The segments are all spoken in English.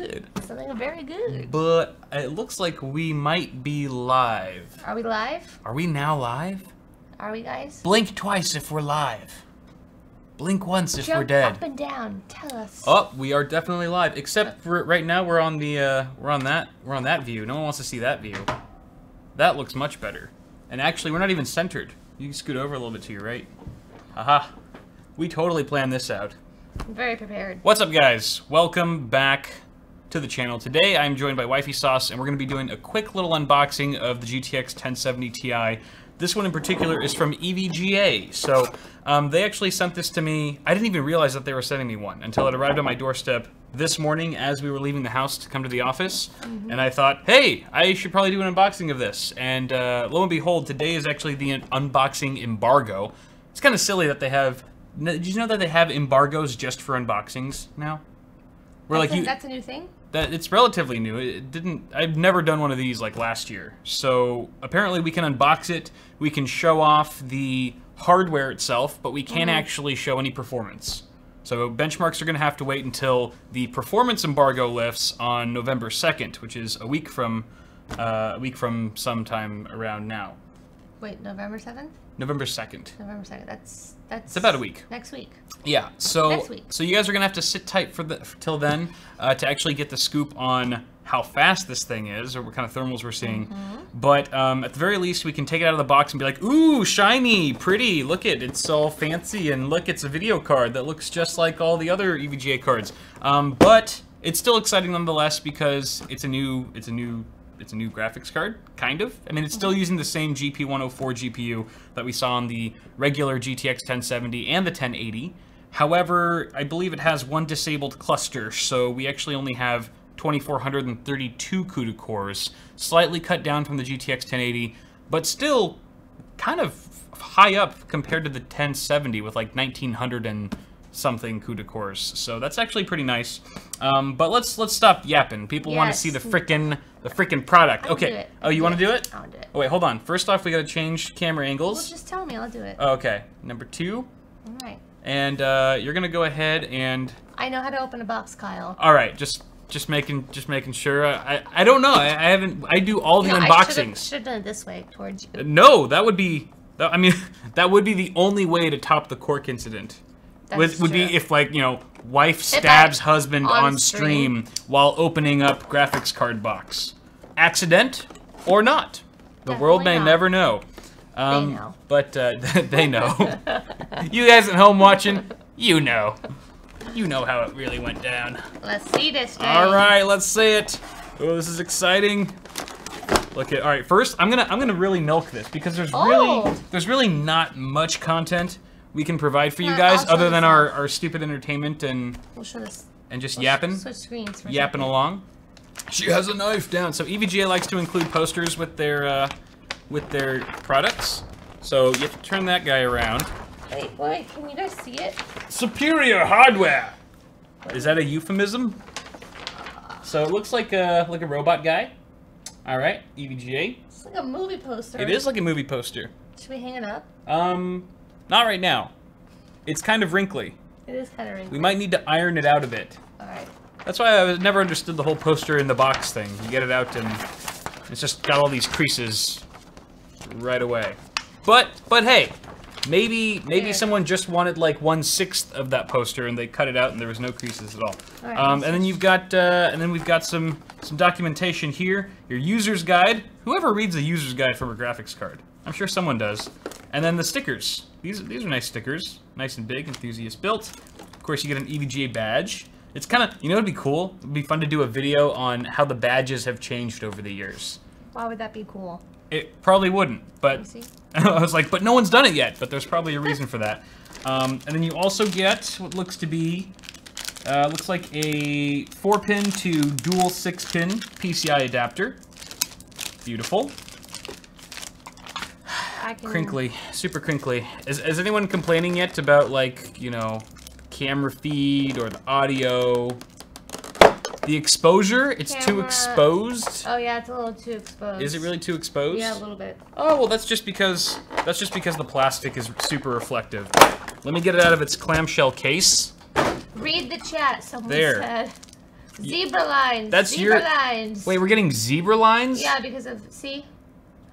good. Something very good. But it looks like we might be live. Are we live? Are we now live? Are we, guys? Blink twice if we're live. Blink once if Jump we're dead. up and down. Tell us. Oh, we are definitely live. Except for right now we're on the we're on that view. No one wants to see that view. That looks much better. And actually, we're not even centered. You can scoot over a little bit to your right. Haha. We totally planned this out. I'm very prepared. What's up, guys? Welcome back to the channel. Today I'm joined by Wifey Sauce, and we're going to be doing a quick little unboxing of the GTX 1070 Ti. This one in particular is from EVGA. So they actually sent this to me. I didn't even realize that they were sending me one until it arrived on my doorstep this morning as we were leaving the house to come to the office. And I thought, hey, I should probably do an unboxing of this. And lo and behold, today is actually the unboxing embargo. It's kind of silly that they have... Did you know that they have embargoes just for unboxings now? Where That's a new thing? That it's relatively new. I've never done one of these like last year. So apparently we can unbox it, we can show off the hardware itself, but we can't actually show any performance. So benchmarks are gonna have to wait until the performance embargo lifts on November 2nd, which is a week from sometime around now. Wait, November 7th? November 2nd. November 2nd. That's it's about a week. Next week. Yeah, so Next week. So you guys are gonna have to sit tight till then to actually get the scoop on how fast this thing is, or what kind of thermals we're seeing. But at the very least, we can take it out of the box and be like, ooh, shiny, pretty, look it's all fancy, and look, it's a video card that looks just like all the other EVGA cards. But it's still exciting nonetheless because it's a new graphics card, kind of. I mean, it's still using the same GP104 GPU that we saw on the regular GTX 1070 and the 1080. However, I believe it has one disabled cluster, so we actually only have 2,432 CUDA cores, slightly cut down from the GTX 1080, but still kind of high up compared to the 1070 with like 1,900 and something CUDA cores. So that's actually pretty nice. But let's stop yapping. People want to see the frickin' product. Okay. Oh, you want to do it? I want to do it. Oh wait, hold on. First off, we gotta change camera angles. Well, just tell me, I'll do it. Oh, okay. Number 2. All right. And you're gonna go ahead and. I know how to open a box, Kyle. All right, just making sure. I don't know. I haven't. I do all the unboxings. I should have done it this way towards you. No, that would be. I mean, that would be the only way to top the cork incident. Would be if, like, you know, wife stabs husband on stream while opening up graphics card box. Accident or not. The world may never know. They know. But they know. You guys at home watching, you know. You know how it really went down. Let's see this thing. All right, let's see it. Oh, this is exciting. Look at. All right, first I'm gonna really milk this because there's really not much content we can provide for you guys other than our stupid entertainment and just yapping. Switch screens for yapping along. She has a knife down. So EVGA likes to include posters with their products. So you have to turn that guy around. Wait, can you guys see it? Superior hardware. Is that a euphemism? So it looks like a robot guy. All right, EVGA. It's like a movie poster. It is like a movie poster. Should we hang it up? Not right now. It's kind of wrinkly. It is kind of wrinkly. We might need to iron it out a bit. All right. That's why I never understood the whole poster in the box thing. You get it out and it's just got all these creases right away. But hey, maybe someone just wanted like 1/6 of that poster and they cut it out and there was no creases at all. All right, and then you've got we've got some documentation here. Your user's guide. Whoever reads a user's guide from a graphics card? I'm sure someone does. And then the stickers. These are nice stickers. Nice and big, enthusiast built. Of course, you get an EVGA badge. It's kind of, you know, it'd be cool. It'd be fun to do a video on how the badges have changed over the years. Why would that be cool? It probably wouldn't, but I was like, but no one's done it yet. But there's probably a reason for that. And then you also get what looks to be, looks like a 4-pin to dual 6-pin PCI adapter. Beautiful. Crinkly, super crinkly. Is anyone complaining yet about, like, you know, camera feed or the audio? The exposure, it's too exposed. Oh yeah, it's a little too exposed. Is it really too exposed? Yeah, a little bit. Oh well, that's just because the plastic is super reflective. Let me get it out of its clamshell case. Read the chat. Someone there. said. Zebra lines. That's zebra your... lines. Wait, we're getting zebra lines? Yeah, because of... See?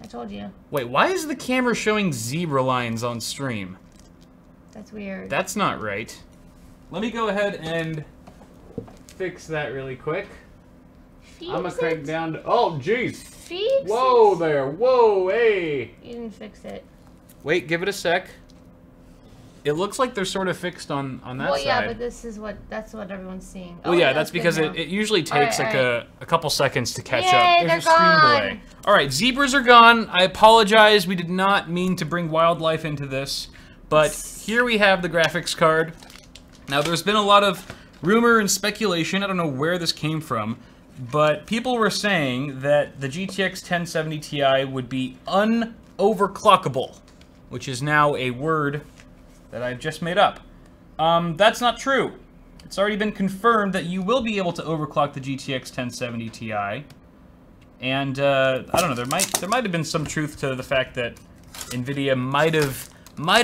I told you. Wait, why is the camera showing zebra lines on stream? That's weird. That's not right. Let me go ahead and fix that really quick. Fix I'm gonna crank down to... Oh, jeez. Fix Whoa it. there. Whoa, hey. You didn't fix it. Wait, give it a sec. It looks like they're sort of fixed on that well, side. yeah, but that's what everyone's seeing. Well, oh, yeah, that's good because now. it usually takes All right, a couple seconds to catch Yay, up. they're There's a stream gone. delay. All right, zebras are gone. I apologize. We did not mean to bring wildlife into this, but here we have the graphics card. Now, there's been a lot of rumor and speculation. I don't know where this came from, but people were saying that the GTX 1070 Ti would be unoverclockable, which is now a word that I've just made up. That's not true. It's already been confirmed that you will be able to overclock the GTX 1070 Ti. And I don't know, there might have been some truth to the fact that NVIDIA might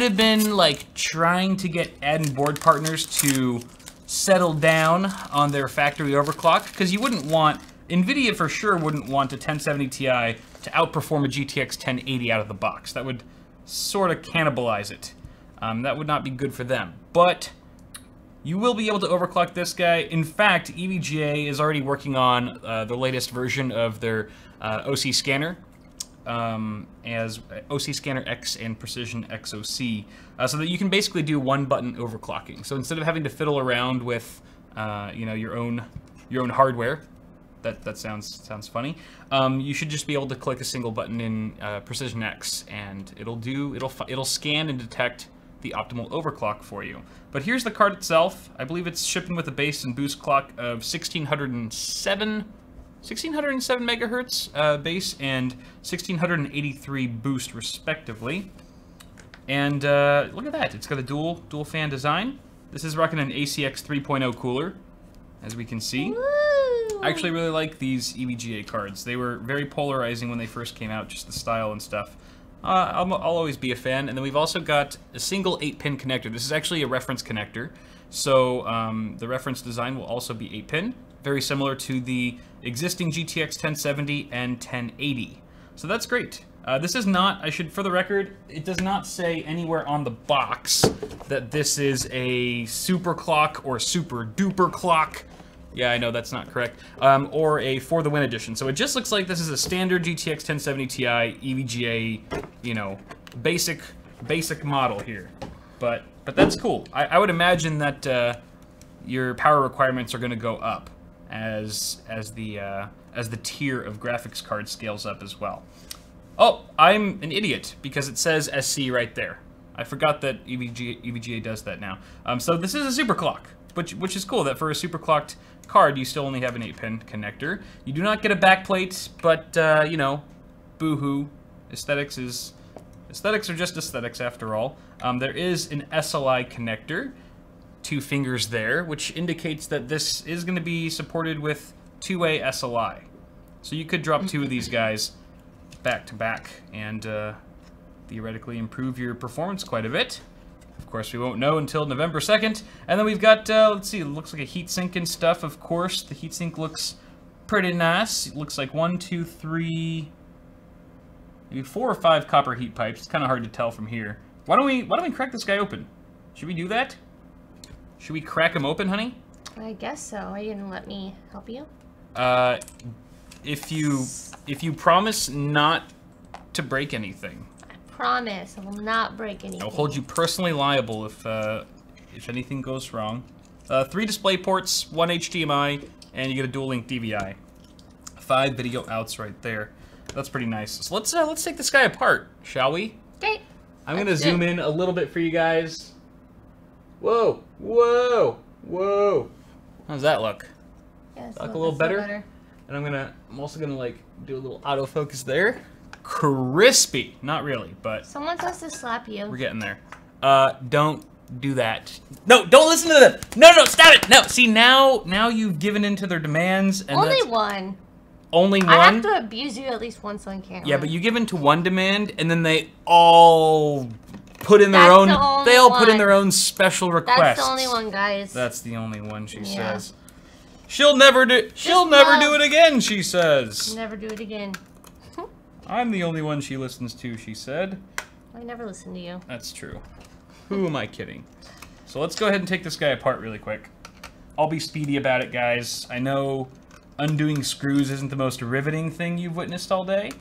have been like trying to get add-in board partners to settle down on their factory overclock, because you wouldn't want, NVIDIA for sure wouldn't want a 1070 Ti to outperform a GTX 1080 out of the box. That would sort of cannibalize it. That would not be good for them. But you will be able to overclock this guy. In fact, EVGA is already working on the latest version of their OC scanner, as OC Scanner X and Precision XOC, so that you can basically do one-button overclocking. So instead of having to fiddle around with, you know, your own hardware, that sounds funny. You should just be able to click a single button in Precision X, and it'll scan and detect the optimal overclock for you. But here's the card itself. I believe it's shipping with a base and boost clock of 1607 megahertz base and 1683 boost respectively. And look at that, it's got a dual fan design. This is rocking an ACX 3.0 cooler, as we can see. Woo! I actually really like these EVGA cards. They were very polarizing when they first came out, just the style and stuff. I'll always be a fan. And then we've also got a single 8-pin connector. This is actually a reference connector. So the reference design will also be 8-pin, very similar to the existing GTX 1070 and 1080. So that's great. This is not, for the record, it does not say anywhere on the box that this is a super clock or super duper clock. Yeah, I know that's not correct. Or a For the Win edition. So it just looks like this is a standard GTX 1070 Ti EVGA, you know, basic model here. But that's cool. I would imagine that your power requirements are going to go up as the tier of graphics card scales up as well. Oh, I'm an idiot because it says SC right there. I forgot that EVGA does that now. So this is a super clock, which is cool that for a super clocked card, you still only have an 8-pin connector. You do not get a backplate, but you know, boo-hoo. Aesthetics are just aesthetics after all. There is an SLI connector, 2 fingers there, which indicates that this is going to be supported with 2-way SLI. So you could drop 2 of these guys back to back and theoretically improve your performance quite a bit. Of course, we won't know until November 2nd. And then we've got, let's see, it looks like a heatsink and stuff, of course. The heatsink looks pretty nice. It looks like 1, 2, 3, maybe 4 or 5 copper heat pipes. It's kind of hard to tell from here. Why don't we crack this guy open? Should we do that? Should we crack him open, honey? I guess so. Are you gonna let me help you? If you promise not to break anything. Promise, I will not break anything. I'll hold you personally liable if anything goes wrong. 3 display ports, 1 HDMI, and you get a dual link DVI. 5 video outs right there. That's pretty nice. So let's take this guy apart, shall we? Okay. I'm gonna zoom in a little bit for you guys. Whoa, whoa, whoa. How does that look? Yeah, Look a little better? And I'm also gonna like do a little autofocus there. Crispy. Not really, but Someone has to slap you. we're getting there. Don't do that. No, don't listen to them. No, stop it. No, see now you've given in to their demands. And Only one. Only one? I have to abuse you at least once on camera. Yeah, but you give in to one demand, and then they all put in their own. Put in their own special requests. That's the only one, guys. That's the only one, she says. She'll never do it again, she says. Never do it again. I'm the only one she listens to, she said. I never listen to you. That's true. Who am I kidding? So let's go ahead and take this guy apart really quick. I'll be speedy about it, guys. I know undoing screws isn't the most riveting thing you've witnessed all day.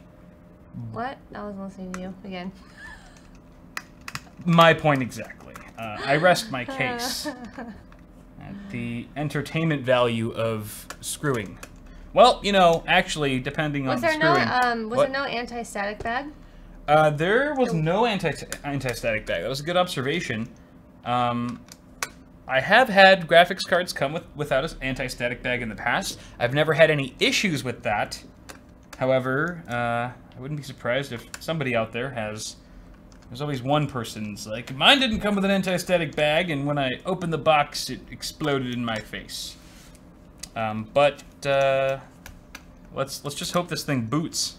What? I was listening to you again. My point exactly. I rest my case at the entertainment value of screwing. Well, you know, actually, depending on screwing. Was there no anti-static bag? There was no anti-static bag. That was a good observation. I have had graphics cards come without an anti-static bag in the past. I've never had any issues with that. However, I wouldn't be surprised if somebody out there has. There's always one person's like, mine didn't come with an anti-static bag, and when I opened the box, it exploded in my face. Let's just hope this thing boots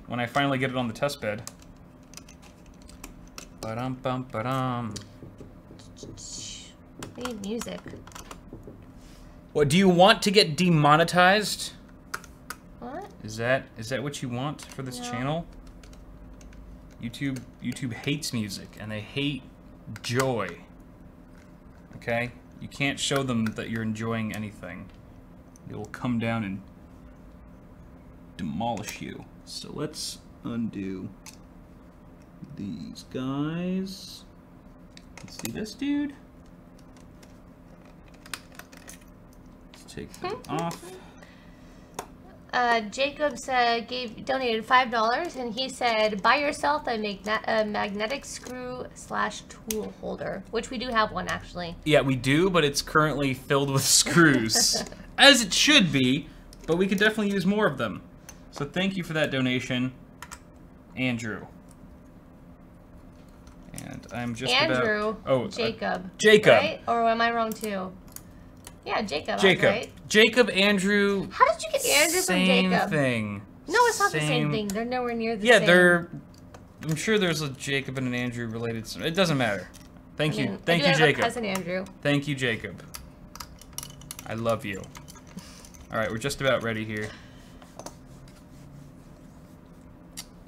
when I finally get it on the test bed. Ba-dum-bum-ba-dum. I need music. What, do you want to get demonetized? What? Is that what you want for this channel? YouTube hates music, and they hate joy. Okay? You can't show them that you're enjoying anything. They will come down and demolish you. So let's undo these guys. Let's see this dude. Let's take them off. Jacob donated $5, and he said, buy yourself a magnetic screw / tool holder, which we do have one actually. Yeah, we do, but it's currently filled with screws, as it should be. But we could definitely use more of them. So thank you for that donation, Andrew. And I'm just Jacob. Jacob. Right? Or am I wrong too? Yeah, Jacob. Jacob. Right? Jacob, Andrew. How did you get Andrew from Jacob? Same thing. No, it's not the same thing. They're nowhere near the same. Yeah, I'm sure there's a Jacob and an Andrew related. It doesn't matter. Thank you, Jacob. A cousin Andrew. Thank you, Jacob. I love you. All right, we're just about ready here.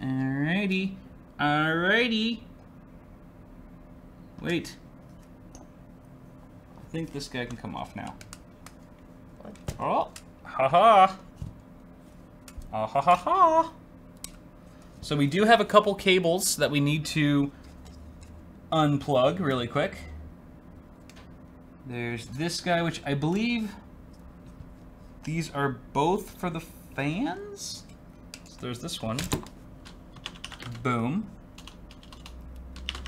Alrighty. Alrighty. Wait. I think this guy can come off now. What? Oh, haha. Ah ha ha ha. So we do have a couple cables that we need to unplug really quick. There's this guy, which I believe these are both for the fans. So there's this one. Boom.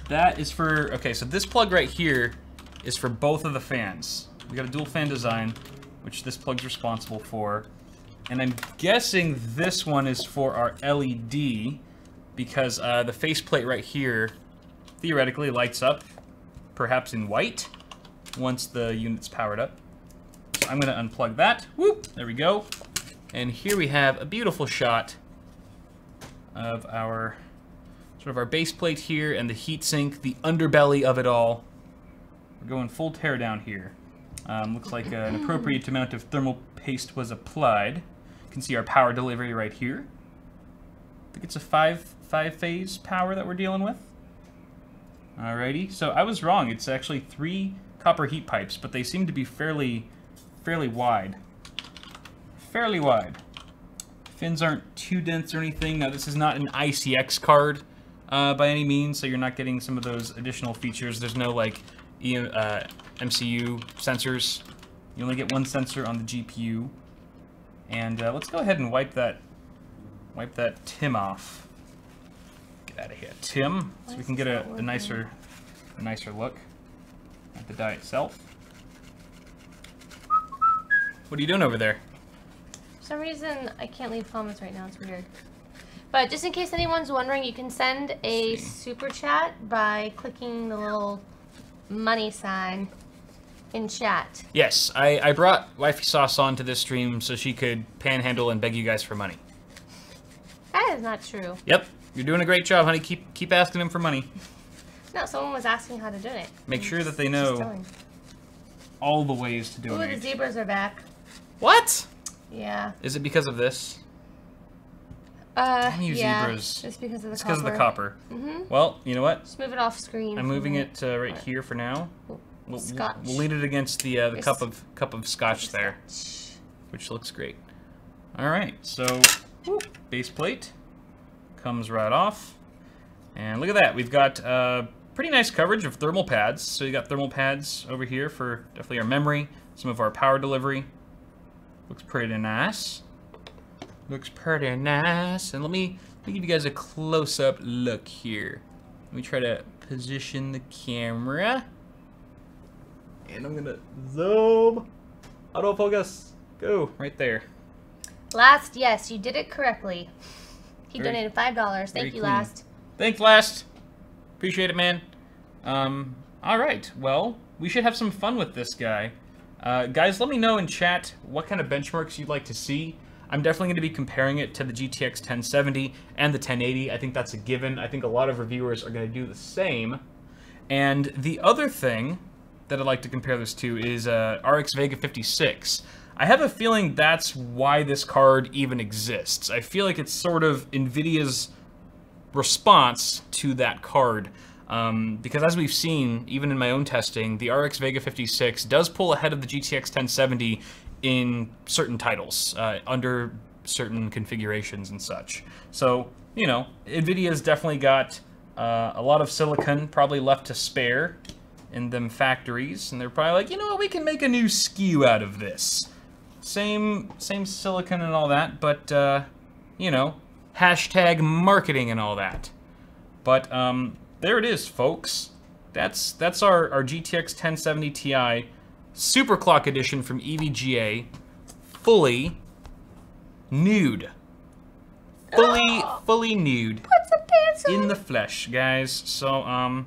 That is for, okay, so this plug right here is for both of the fans. We got a dual fan design, which this plug's responsible for. And I'm guessing this one is for our LED, because the faceplate right here theoretically lights up, perhaps in white, once the unit's powered up. So I'm gonna unplug that. Whoop, there we go. And here we have a beautiful shot of our sort of our base plate here and the heat sink, the underbelly of it all. We're going full teardown here. Looks like an appropriate amount of thermal paste was applied. You can see our power delivery right here. I think it's a five-phase power that we're dealing with. Alrighty, so I was wrong. It's actually 3 copper heat pipes, but they seem to be fairly wide. Fairly wide. Fins aren't too dense or anything. Now, this is not an ICX card by any means, so you're not getting some of those additional features. There's no, like, MCU sensors. You only get one sensor on the GPU. And let's go ahead and wipe that TIM off. Get out of here, TIM, so we can get a nicer look at the die itself. What are you doing over there? For some reason, I can't leave comments right now. It's weird. But just in case anyone's wondering, you can send a super chat by clicking the little money sign in chat. Yes, I brought Wifey Sauce onto this stream so she could panhandle and beg you guys for money. That is not true. Yep, you're doing a great job, honey. Keep asking him for money. No, someone was asking how to donate. Make sure that they know all the ways to donate. Ooh, the zebras are back. What? Yeah. Is it because of this? Damn you zebras. It's because of the copper. It's because of the copper. Mm-hmm. Well, you know what? Just move it off screen. I'm moving it right here for now. Scotch. We'll lean it against the cup of scotch there, which looks great. All right, so base plate comes right off, and look at that. We've got pretty nice coverage of thermal pads. So you got thermal pads over here for definitely our memory, some of our power delivery. Looks pretty nice. Looks pretty nice. And let me give you guys a close-up look here. Let me try to position the camera. And I'm gonna zoom. Autofocus. Go right there. Last, yes, you did it correctly. He donated $5. Thank you, Last. Thanks, Last. Appreciate it, man. All right. Well, we should have some fun with this guy. Guys, let me know in chat what kind of benchmarks you'd like to see. I'm definitely going to be comparing it to the GTX 1070 and the 1080. I think that's a given. I think a lot of reviewers are going to do the same. And the other thing that I'd like to compare this to is RX Vega 56. I have a feeling that's why this card even exists. I feel like it's sort of NVIDIA's response to that card. Because as we've seen, even in my own testing, the RX Vega 56 does pull ahead of the GTX 1070 in certain titles, under certain configurations and such. So, you know, NVIDIA's definitely got a lot of silicon probably left to spare in them factories, and they're probably like, you know what, we can make a new SKU out of this. Same silicon and all that, but, you know, hashtag marketing and all that. But, there it is, folks. That's our GTX 1070 Ti Super Clock Edition from EVGA, fully nude. Fully nude. Put some pants on. In the flesh, guys. So,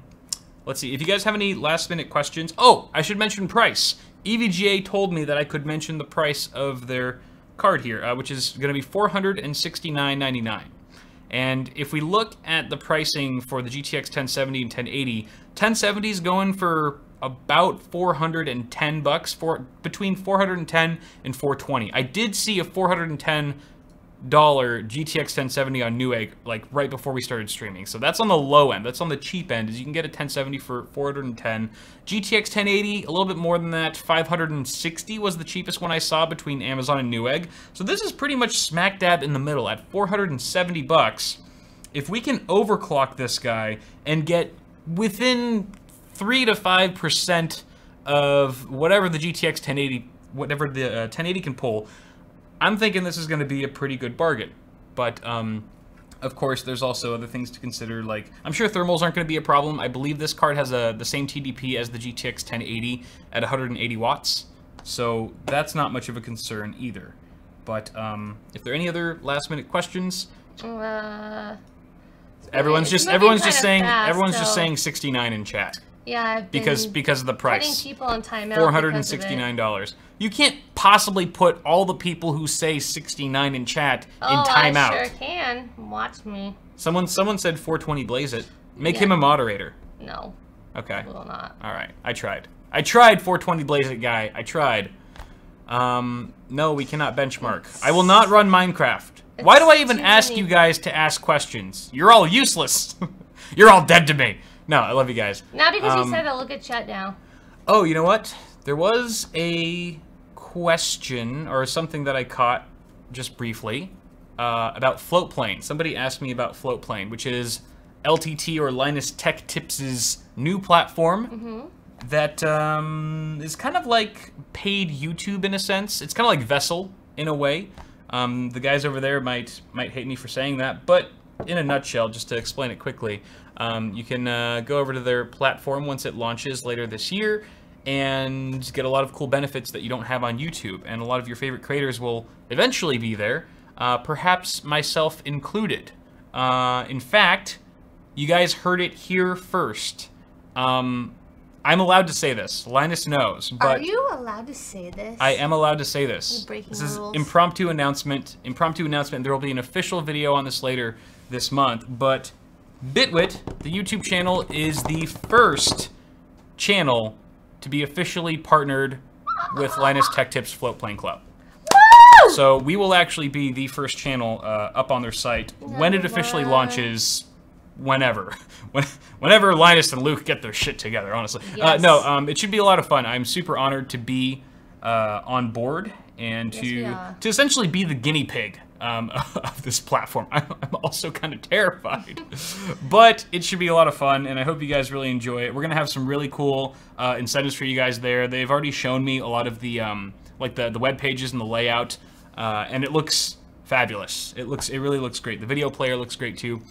let's see. If you guys have any last-minute questions... Oh, I should mention price. EVGA told me that I could mention the price of their card here, which is going to be $469.99. And if we look at the pricing for the GTX 1070 and 1080, 1070 is going for about $410, between $410 and $420. I did see a $410 GTX 1070 on Newegg, like right before we started streaming. So that's on the low end. That's on the cheap end, is you can get a 1070 for $410. GTX 1080, a little bit more than that. $560 was the cheapest one I saw between Amazon and Newegg. So this is pretty much smack dab in the middle at $470. If we can overclock this guy and get within 3 to 5% of whatever the GTX 1080, whatever the 1080 can pull, I'm thinking this is going to be a pretty good bargain. But, of course, there's also other things to consider, like, I'm sure thermals aren't going to be a problem. I believe this card has the same TDP as the GTX 1080 at 180 watts, so that's not much of a concern either. But, if there are any other last-minute questions... everyone's just saying 69 in chat. Yeah, I've been because of the price. putting people on timeout. $469. You can't possibly put all the people who say 69 in chat in timeout. I sure can. Watch me. Someone said 420 blaze it. Make him a moderator. No. Okay. Will not. All right. I tried 420 blaze it, guy. I tried. No, we cannot benchmark. I will not run Minecraft. Why do I even ask you guys to ask questions? You're all useless. You're all dead to me. No, I love you guys. Not because you said that. Look at chat now. Oh, you know what? There was a question or something that I caught just briefly about FLOATPLANE. Somebody asked me about FLOATPLANE, which is LTT or Linus Tech Tips' new platform that is kind of like paid YouTube in a sense. It's kind of like Vessel in a way. The guys over there might hate me for saying that, but in a nutshell, just to explain it quickly, you can go over to their platform once it launches later this year and get a lot of cool benefits that you don't have on YouTube. And a lot of your favorite creators will eventually be there, perhaps myself included. In fact, you guys heard it here first. I'm allowed to say this. Linus knows. But are you allowed to say this? I am allowed to say this. This is impromptu announcement. There will be an official video on this later this month. But Bitwit, the YouTube channel, is the first channel to be officially partnered with Linus Tech Tips FLOATPLANE Club. So we will actually be the first channel up on their site when it officially launches. Whenever Linus and Luke get their shit together, honestly. Yes. It should be a lot of fun. I'm super honored to be on board and to essentially be the guinea pig of this platform. I'm also kind of terrified, but it should be a lot of fun, and I hope you guys really enjoy it. We're gonna have some really cool incentives for you guys there. They've already shown me a lot of the like the web pages and the layout, and it looks fabulous. It really looks great. The video player looks great too.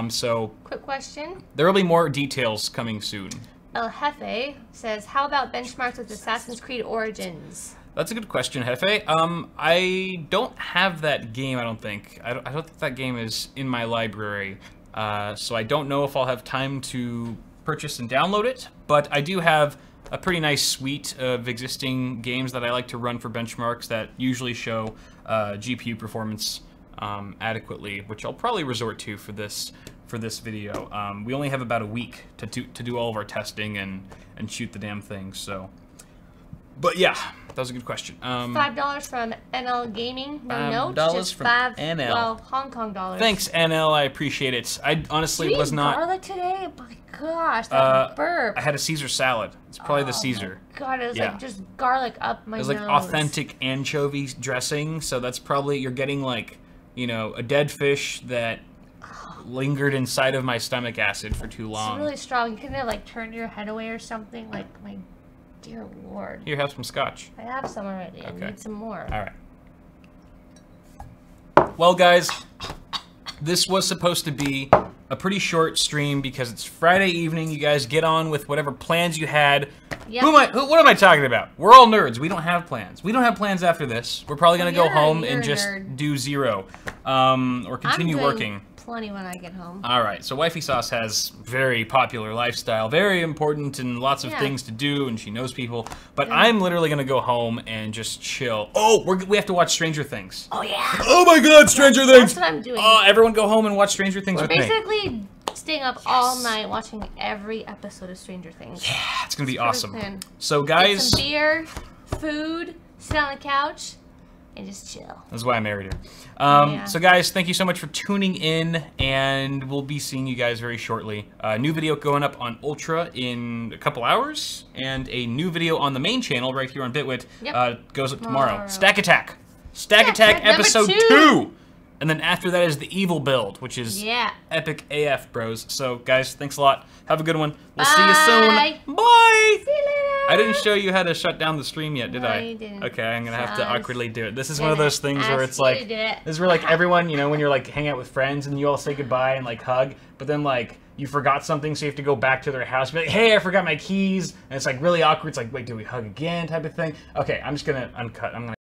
So quick question. There will be more details coming soon. El Jefe says, how about benchmarks with Assassin's Creed Origins? That's a good question, Jefe. I don't have that game, I don't think. I don't think that game is in my library. So I don't know if I'll have time to purchase and download it, but I do have a pretty nice suite of existing games that I like to run for benchmarks that usually show GPU performance adequately, which I'll probably resort to for this video. We only have about a week to do all of our testing and shoot the damn thing. So, but yeah, that was a good question. $5 from NL Gaming. No note. Just from NL. Well, Hong Kong dollars. Thanks, NL. I appreciate it. I honestly was not. Garlic today? Oh my gosh, that burp. I had a Caesar salad. It's probably the Caesar. God, it was like just garlic up my nose. It was like authentic anchovy dressing, so that's probably, you're getting like, you know, a dead fish that lingered inside of my stomach acid for too long. It's really strong. You couldn't have like turned your head away or something. Like, my dear Lord. Here, have some scotch. I have some already. I need some more. All right. Well, guys, this was supposed to be a pretty short stream because it's Friday evening. You guys get on with whatever plans you had. Yep. What am I talking about? We're all nerds. We don't have plans. We don't have plans after this. We're probably gonna go home and just do zero, or continue working. Plenty when I get home. All right, so Wifey Sauce has very popular lifestyle, very important and lots of things to do, and she knows people. But I'm literally gonna go home and just chill. Oh, we have to watch Stranger Things. Oh yeah. Oh my God, Stranger Things. That's what I'm doing. Oh, everyone go home and watch Stranger Things with me. We're basically staying up all night watching every episode of Stranger Things. Yeah, it's gonna be awesome. So guys, get some beer, food, sit on the couch, and just chill. That's why I married her. So guys, thank you so much for tuning in, and we'll be seeing you guys very shortly. New video going up on Ultra in a couple hours, and a new video on the main channel right here on Bitwit goes up tomorrow. Stack Attack. Stack Attack episode 2! And then after that is the evil build, which is epic AF, bros. So guys, thanks a lot. Have a good one. We'll see you soon. Bye! See you later! I didn't show you how to shut down the stream yet, did I? You didn't. Okay, I'm gonna have to awkwardly do it. This is one of those things where it's like, this is where like everyone, you know, when you're like hanging out with friends and you all say goodbye and like hug, but then like you forgot something, so you have to go back to their house and be like, hey, I forgot my keys, and it's like really awkward. It's like, wait, do we hug again type of thing? Okay, I'm just gonna uncut. I'm gonna